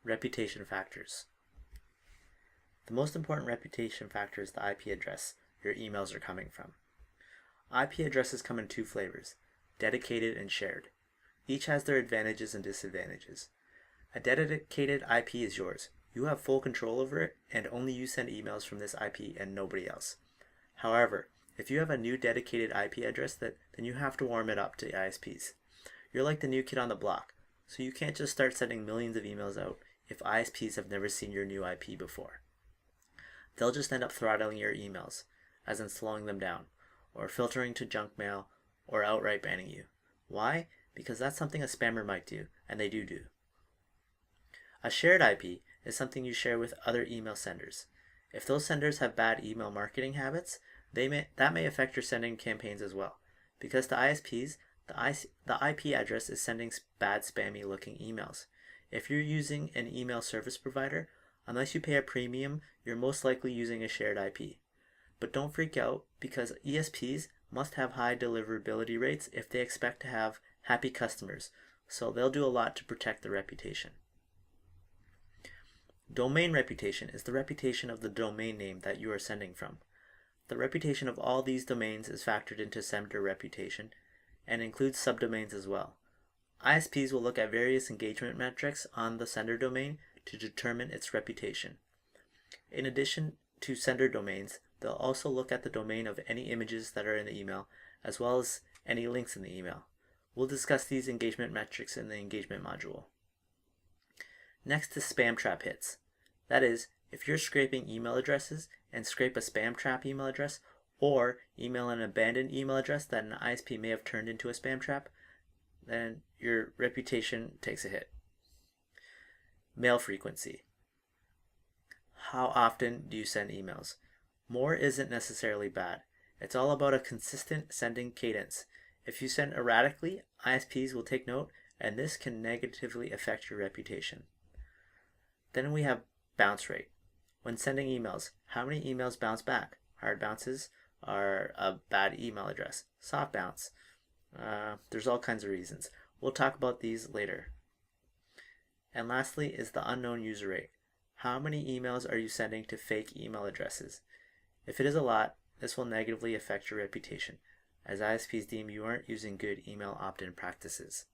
Reputation factors. The most important reputation factor is the IP address your emails are coming from. IP addresses come in two flavors, dedicated and shared. Each has their advantages and disadvantages. A dedicated IP is yours. You have full control over it, and only you send emails from this IP and nobody else. However, if you have a new dedicated IP address, then you have to warm it up to ISPs. You're like the new kid on the block, so you can't just start sending millions of emails out if ISPs have never seen your new IP before. They'll just end up throttling your emails, as in slowing them down, or filtering to junk mail, or outright banning you. Why? Because that's something a spammer might do, and they do. A shared IP is something you share with other email senders. If those senders have bad email marketing habits, that may affect your sending campaigns as well. Because to ISPs, the IP address is sending bad spammy looking emails. If you're using an email service provider, unless you pay a premium, you're most likely using a shared IP. But don't freak out, because ESPs must have high deliverability rates if they expect to have happy customers, so they'll do a lot to protect their reputation. Domain reputation is the reputation of the domain name that you are sending from. The reputation of all these domains is factored into sender reputation and includes subdomains as well. ISPs will look at various engagement metrics on the sender domain to determine its reputation. In addition to sender domains, they'll also look at the domain of any images that are in the email, as well as any links in the email. We'll discuss these engagement metrics in the engagement module. Next is spam trap hits. That is, if you're scraping email addresses and scrape a spam trap email address, or email an abandoned email address that an ISP may have turned into a spam trap, then your reputation takes a hit. Mail frequency. How often do you send emails? More isn't necessarily bad. It's all about a consistent sending cadence. If you send erratically, ISPs will take note, and this can negatively affect your reputation. Then we have bounce rate. When sending emails, how many emails bounce back? Hard bounces are a bad email address. Soft bounce, there's all kinds of reasons. We'll talk about these later. And lastly is the unknown user rate. How many emails are you sending to fake email addresses? If it is a lot, this will negatively affect your reputation, as ISPs deem you aren't using good email opt-in practices.